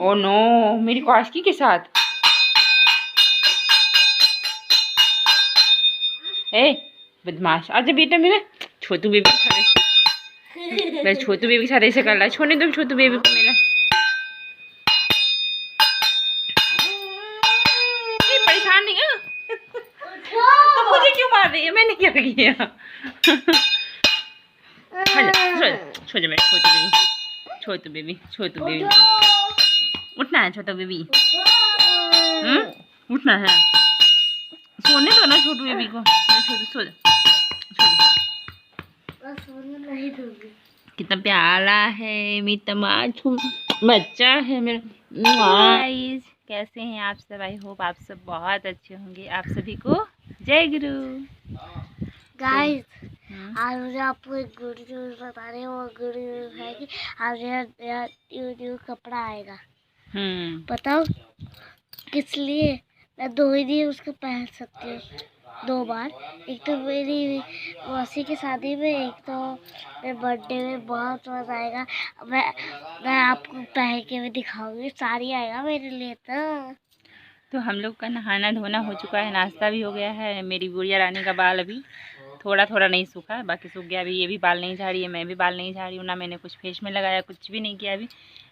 Oh no, मेरी काशकी के साथ। ए बदमाश, आजा बेटा मेरा। छोटू बेबी मेरे छोटू बेबी के साथ ऐसे कर रहा है। छोड़ने दो छोटू बेबी को मेरा। परेशान नहीं है तो मुझे क्यों मार रही है? मैंने क्या किया? सो जा मेरा छोटू बेबी। उठना है छोटू बेबी। उठना है, सोने दो ना छोटू बेबी को। छोटू सो जा। कितना प्यारा है मेरा मासूम बच्चा है मेरा। गाइस कैसे हैं आप सब? आई होप आप सब बहुत अच्छे होंगे। आप सभी को जय गुरु। गाइस आज मुझे आपको एक गुड न्यूज़ बता रहे हैं। वो गुड न्यूज़ है कि आज नया न्यू कपड़ा आएगा। बताओ किस लिए? मैं 2 ही दिन उसको पहन सकती हूँ, 2 बार। एक तो मेरी मौसी की शादी में, एक तो मेरे बर्थडे में। बहुत मज़ा आएगा। मैं आपको पहन के भी दिखाऊंगी। साड़ी आएगा मेरे लिए। तो हम लोग का नहाना धोना हो चुका है, नाश्ता भी हो गया है। मेरी गुड़िया रानी का बाल अभी थोड़ा नहीं सूखा है, बाकी सूख गया। अभी ये भी बाल नहीं झाड़ी है, मैं भी बाल नहीं झाड़ी हूँ ना। मैंने कुछ फेस में लगाया, कुछ भी नहीं किया। अभी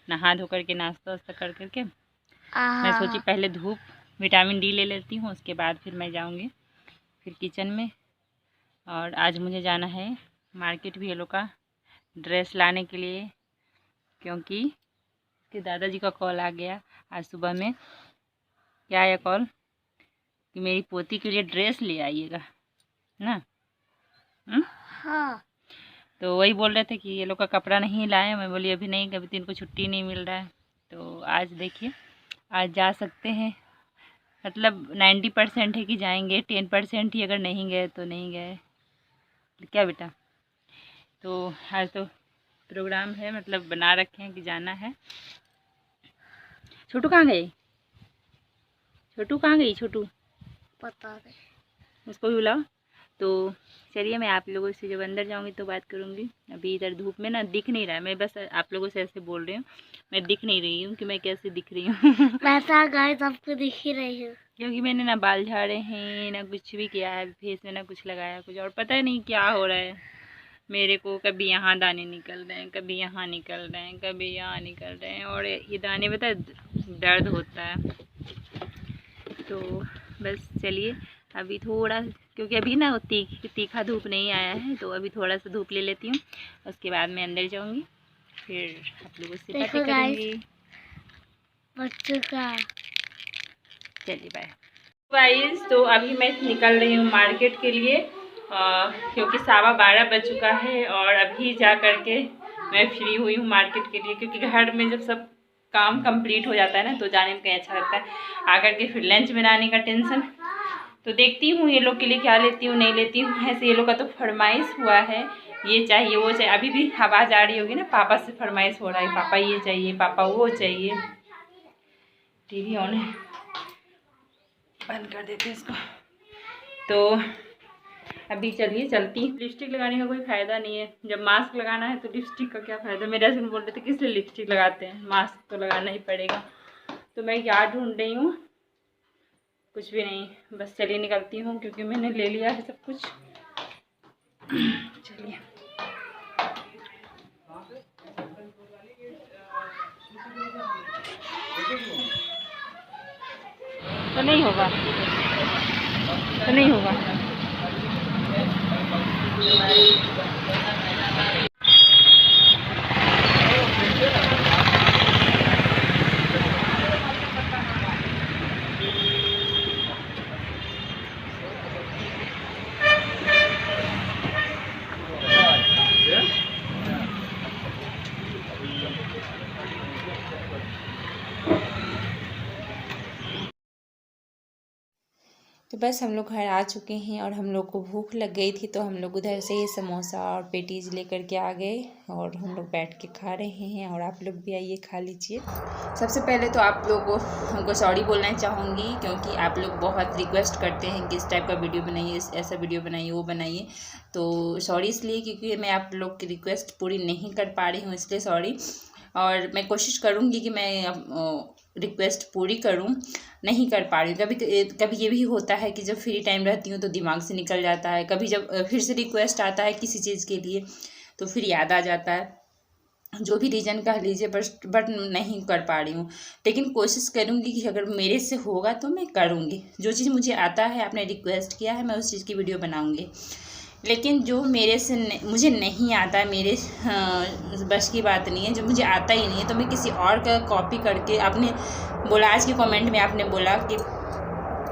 नहा धो करके नाश्ता वास्ता कर करके मैं सोची पहले धूप विटामिन डी ले लेती हूँ, उसके बाद फिर मैं जाऊँगी फिर किचन में। और आज मुझे जाना है मार्केट भी ये लोग का ड्रेस लाने के लिए, क्योंकि कि दादाजी का कॉल आ गया आज सुबह में। क्या आया कॉल कि मेरी पोती के लिए ड्रेस ले आइएगा ना। हाँ। तो वही बोल रहे थे कि ये लोग का कपड़ा नहीं लाए। मैं बोली अभी नहीं, कभी तो इनको छुट्टी नहीं मिल रहा है। तो आज देखिए, आज जा सकते हैं। मतलब 90% है कि जाएंगे, 10% ही अगर नहीं गए तो नहीं गए। क्या बेटा? तो आज तो प्रोग्राम है, मतलब बना रखे हैं कि जाना है। छोटू कहाँ गई? छोटू पता नहीं, उसको भी बुलाओ। तो चलिए, मैं आप लोगों से जब अंदर जाऊंगी तो बात करूंगी। अभी इधर धूप में ना दिख नहीं रहा है। मैं बस आप लोगों से ऐसे बोल रही हूँ, मैं दिख नहीं रही हूँ कि मैं कैसे दिख रही हूँ। वैसा गाइस आपको दिख ही रही हूँ, क्योंकि मैंने ना बाल झाड़े हैं ना कुछ भी किया है फेस में, ना कुछ लगाया कुछ। और पता नहीं क्या हो रहा है मेरे को। कभी यहाँ दाने निकल रहे हैं, कभी यहाँ निकल रहे हैं, कभी यहाँ निकल रहे हैं। और ये दाने पता है दर्द होता है। तो बस चलिए, अभी थोड़ा, क्योंकि अभी ना तीखा धूप नहीं आया है, तो अभी थोड़ा सा धूप ले लेती हूँ। उसके बाद मैं अंदर जाऊँगी, फिर आप लोगों से बातें करूँगी बच्चों का। चलिए बाय गाइस। तो अभी मैं निकल रही हूँ मार्केट के लिए, क्योंकि 12:15 बज चुका है। और अभी जा कर के मैं फ्री हुई हूँ मार्केट के लिए, क्योंकि घर में जब सब काम कंप्लीट हो जाता है ना तो जाने में कहीं अच्छा लगता है। आकर के फिर लंच बनाने का टेंशन। तो देखती हूँ ये लोग के लिए क्या लेती हूँ नहीं लेती हूँ। ऐसे ये लोग का तो फरमाइश हुआ है, ये चाहिए वो चाहिए। अभी भी आवाज़ आ रही होगी ना, पापा से फरमाइश हो रहा है, पापा ये चाहिए, पापा वो चाहिए। टीवी ऑन है, बंद कर देते इसको। तो अभी चलिए चलती। लिपस्टिक लगाने का कोई फ़ायदा नहीं है, जब मास्क लगाना है तो लिपस्टिक का क्या फ़ायदा। मेरे हस्बैंड बोल रहे थे किस लिए लिपस्टिक लगाते हैं, मास्क तो लगाना ही पड़ेगा। तो मैं क्या ढूंढ रही हूँ, कुछ भी नहीं, बस चलिए निकलती हूँ, क्योंकि मैंने ले लिया है सब कुछ। चलिए तो नहीं होगा, तो नहीं होगा। तो बस हम लोग घर आ चुके हैं और हम लोग को भूख लग गई थी, तो हम लोग उधर से ही समोसा और पेटीज लेकर के आ गए और हम लोग बैठ के खा रहे हैं। और आप लोग भी आइए खा लीजिए। सबसे पहले तो आप लोगों को सॉरी बोलना चाहूँगी, क्योंकि आप लोग बहुत रिक्वेस्ट करते हैं कि इस टाइप का वीडियो बनाइए, ऐसा वीडियो बनाइए, वो बनाइए। तो सॉरी इसलिए क्योंकि मैं आप लोग की रिक्वेस्ट पूरी नहीं कर पा रही हूँ, इसलिए सॉरी। और मैं कोशिश करूँगी कि मैं रिक्वेस्ट पूरी करूँ। नहीं कर पा रही हूँ, कभी ये भी होता है कि जब फ्री टाइम रहती हूँ तो दिमाग से निकल जाता है, कभी जब फिर से रिक्वेस्ट आता है किसी चीज़ के लिए तो फिर याद आ जाता है, जो भी रीज़न कह लीजिए, बट नहीं कर पा रही हूँ। लेकिन कोशिश करूँगी कि अगर मेरे से होगा तो मैं करूँगी। जो चीज़ मुझे आता है, आपने रिक्वेस्ट किया है, मैं उस चीज़ की वीडियो बनाऊँगी। लेकिन जो मेरे से मुझे नहीं आता है, मेरे बस की बात नहीं है, जो मुझे आता ही नहीं है तो मैं किसी और का कॉपी करके, आपने बोला आज के कमेंट में, आपने बोला कि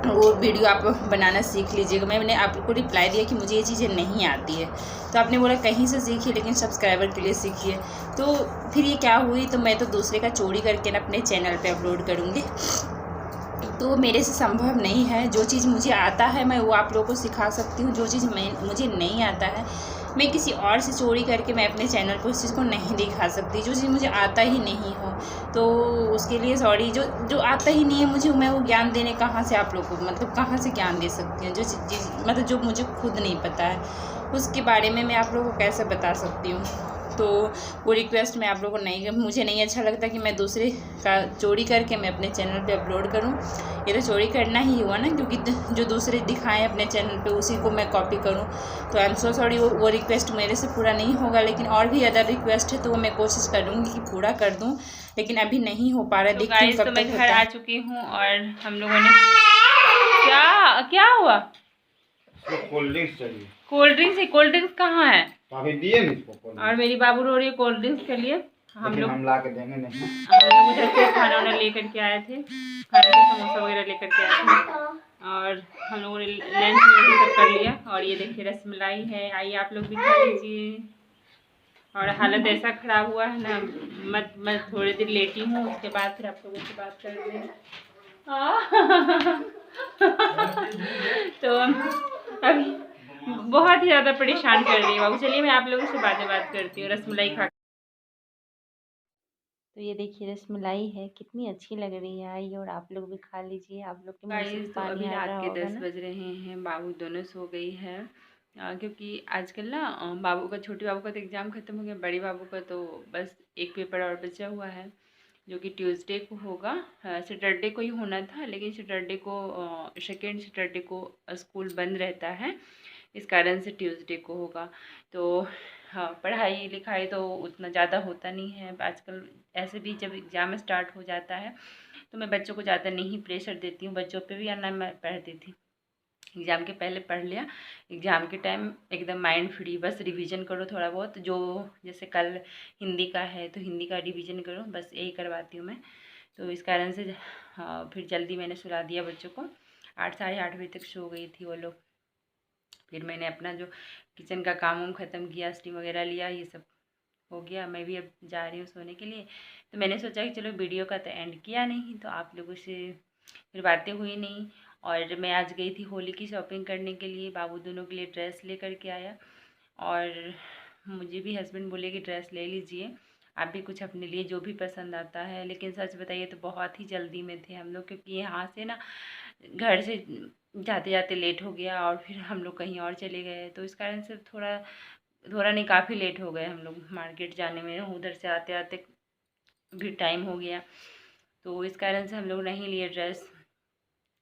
वो वीडियो आप बनाना सीख लीजिएगा। मैंने आपको रिप्लाई दिया कि मुझे ये चीज़ें नहीं आती है, तो आपने बोला कहीं से सीखिए लेकिन सब्सक्राइबर के लिए सीखिए। तो फिर ये क्या हुई, तो मैं तो दूसरे का चोरी करके ना अपने चैनल पे अपलोड करूँगी, तो मेरे से संभव नहीं है। जो चीज़ मुझे आता है मैं वो आप लोगों को सिखा सकती हूँ, जो चीज़ मुझे नहीं आता है मैं किसी और से चोरी करके मैं अपने चैनल पर उस चीज़ को नहीं दिखा सकती। जो चीज़ मुझे आता ही नहीं हो तो उसके लिए सॉरी। जो आता ही नहीं है मुझे, मैं वो ज्ञान देने कहाँ से आप लोगों को, मतलब कहाँ से ज्ञान दे सकती हूँ। जो चीज़ मतलब जो मुझे खुद नहीं पता है उसके बारे में मैं आप लोगों को कैसे बता सकती हूँ। तो वो रिक्वेस्ट मैं आप लोगों को नहीं, मुझे नहीं अच्छा लगता कि मैं दूसरे का चोरी करके मैं अपने चैनल पे अपलोड करूं। ये तो चोरी करना ही हुआ ना, क्योंकि जो दूसरे दिखाएं अपने चैनल पे उसी को मैं कॉपी करूं। तो आई एम सो सॉरी, वो रिक्वेस्ट मेरे से पूरा नहीं होगा। लेकिन और भी अदर रिक्वेस्ट है तो वो मैं कोशिश करूँगी कि पूरा कर दूँ, लेकिन अभी नहीं हो पा रहा है। देखती हूँ कब तक होता है। घर आ चुकी हूँ और हम लोगों ने क्या हुआ, कोल्ड ड्रिंक्स चाहिए। कोल्ड ड्रिंक्स है? कोल्ड ड्रिंक्स कहाँ है? अभी दिए नहीं इसको। और मेरी बाबू रो रही है कोल्ड ड्रिंक्स के लिए। हम लोग ला के देंगे नहीं। हम लोग उधर से खाना वाना लेकर के आए थे, खाने के समोसा वगैरह लेकर के आए थे और हम लोगों ने लंच में सब कर लिया। और ये देखिए रसमलाई है, आइए आप लोग भी खा लीजिए। और हालत ऐसा ख़राब हुआ है ना, मैं थोड़ी देर लेटी हूँ, उसके बाद फिर आप लोगों से बात कर रहे हैं। तो अभी बहुत ही ज़्यादा परेशान कर रही है बाबू। चलिए मैं आप लोगों से बात करती हूँ रसमलाई खा। तो ये देखिए रसमलाई है, कितनी अच्छी लग रही है। आइए और आप लोग भी खा लीजिए। आप लोग के मुंह से तो पानी अभी आ रात रहा के होगा 10 ना। बज रहे हैं, बाबू दोनों सो गई है। क्योंकि आजकल ना बाबू का, छोटे बाबू का तो एग्ज़ाम ख़त्म हो गया, बड़े बाबू का तो बस एक पेपर और बचा हुआ है जो कि ट्यूसडे को होगा। सैटरडे को ही होना था, लेकिन सैटरडे को सेकेंड सैटरडे को स्कूल बंद रहता है, इस कारण से ट्यूसडे को होगा। तो हाँ, पढ़ाई लिखाई तो उतना ज़्यादा होता नहीं है आजकल। ऐसे भी जब एग्ज़ाम स्टार्ट हो जाता है तो मैं बच्चों को ज़्यादा नहीं प्रेशर देती हूँ, बच्चों पे भी। या ना मैं पढ़ती थी, एग्ज़ाम के पहले पढ़ लिया, एग्ज़ाम के टाइम एकदम माइंड फ्री, बस रिवीजन करो थोड़ा बहुत। जो जैसे कल हिंदी का है तो हिंदी का रिवीजन करो, बस यही करवाती हूँ मैं। तो इस कारण से हाँ, फिर जल्दी मैंने सुला दिया बच्चों को। 8 साढ़े 8 बजे तक सो गई थी वो लोग। फिर मैंने अपना जो किचन का काम वाम ख़त्म किया, स्टीम वगैरह लिया, ये सब हो गया। मैं भी अब जा रही हूँ सोने के लिए। तो मैंने सोचा कि चलो वीडियो का तो एंड किया नहीं, तो आप लोगों से फिर बातें हुई नहीं। और मैं आज गई थी होली की शॉपिंग करने के लिए, बाबू दोनों के लिए ड्रेस लेकर के आया। और मुझे भी हस्बैंड बोले कि ड्रेस ले लीजिए आप भी कुछ अपने लिए, जो भी पसंद आता है। लेकिन सच बताइए तो बहुत ही जल्दी में थे हम लोग, क्योंकि यहाँ से ना घर से जाते जाते लेट हो गया और फिर हम लोग कहीं और चले गए, तो इस कारण से थोड़ा थोड़ा नहीं, काफ़ी लेट हो गए हम लोग मार्केट जाने में। उधर से आते आते भी टाइम हो गया, तो इस कारण से हम लोग नहीं लिए ड्रेस।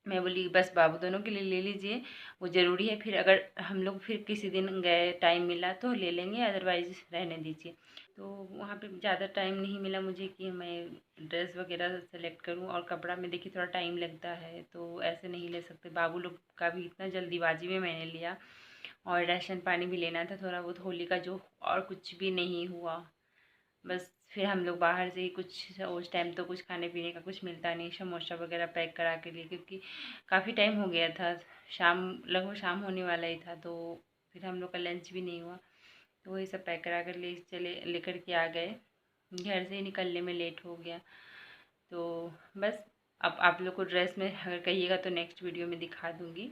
मैं बोली बस बाबू दोनों के लिए ले लीजिए, वो ज़रूरी है। फिर अगर हम लोग फिर किसी दिन गए, टाइम मिला तो ले लेंगे, अदरवाइज़ रहने दीजिए। तो वहाँ पे ज़्यादा टाइम नहीं मिला मुझे कि मैं ड्रेस वगैरह सेलेक्ट करूँ, और कपड़ा में देखिए थोड़ा टाइम लगता है, तो ऐसे नहीं ले सकते। बाबू लोग का भी इतना जल्दीबाजी में मैंने लिया, और राशन पानी भी लेना था थोड़ा बहुत होली का, जो और कुछ भी नहीं हुआ। बस फिर हम लोग बाहर से ही कुछ, उस टाइम तो कुछ खाने पीने का कुछ मिलता नहीं, समोसा वगैरह पैक करा के लिए, क्योंकि काफ़ी टाइम हो गया था, शाम लगभग शाम होने वाला ही था। तो फिर हम लोग का लंच भी नहीं हुआ, तो वही सब पैक करा कर लेकर के आ गए। घर से ही निकलने में लेट हो गया। तो बस अब आप लोग को ड्रेस में अगर कहिएगा तो नेक्स्ट वीडियो में दिखा दूँगी।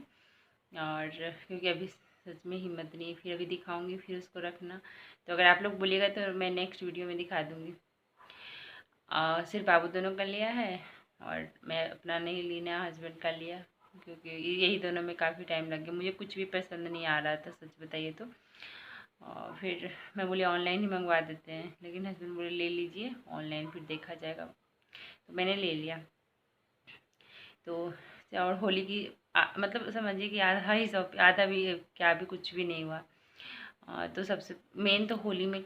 और क्योंकि अभी सच में हिम्मत नहीं, फिर अभी दिखाऊंगी, फिर उसको रखना। तो अगर आप लोग बोलिएगा तो मैं नेक्स्ट वीडियो में दिखा दूँगी। सिर्फ बाबू दोनों का लिया है, और मैं अपना नहीं लेना, हस्बैंड का लिया, क्योंकि यही दोनों में काफ़ी टाइम लग गया। मुझे कुछ भी पसंद नहीं आ रहा था, सच बताइए तो। और फिर मैं बोली ऑनलाइन ही मंगवा देते हैं, लेकिन हस्बैंड बोले ले लीजिए ऑनलाइन, फिर देखा जाएगा। तो मैंने ले लिया। तो और होली की मतलब समझिए कि आधा ही सब, आधा भी क्या, भी कुछ भी नहीं हुआ। तो सबसे मेन तो होली में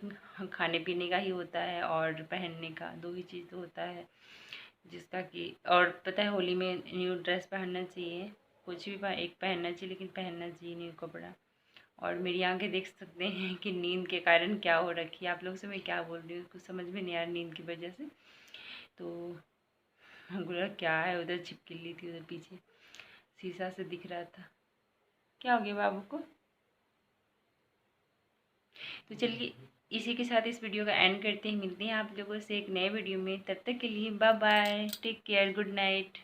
खाने पीने का ही होता है और पहनने का, दो ही चीज़ तो होता है जिसका कि, और पता है होली में न्यू ड्रेस पहनना चाहिए, कुछ भी एक पहनना चाहिए, लेकिन पहनना चाहिए न्यू कपड़ा। और मेरी आंखें देख सकते हैं कि नींद के कारण क्या हो रखी है। आप लोग से मैं क्या बोल रही हूँ कुछ समझ में नहीं आ रहा नींद की वजह से। तो बोला क्या है, उधर छिपकली थी, उधर पीछे शीशा से दिख रहा था। क्या हो गया बाबू को? तो चलिए इसी के साथ इस वीडियो का एंड करते हैं। मिलते हैं आप लोगों से एक नए वीडियो में, तब तक के लिए bye bye, take care, good night.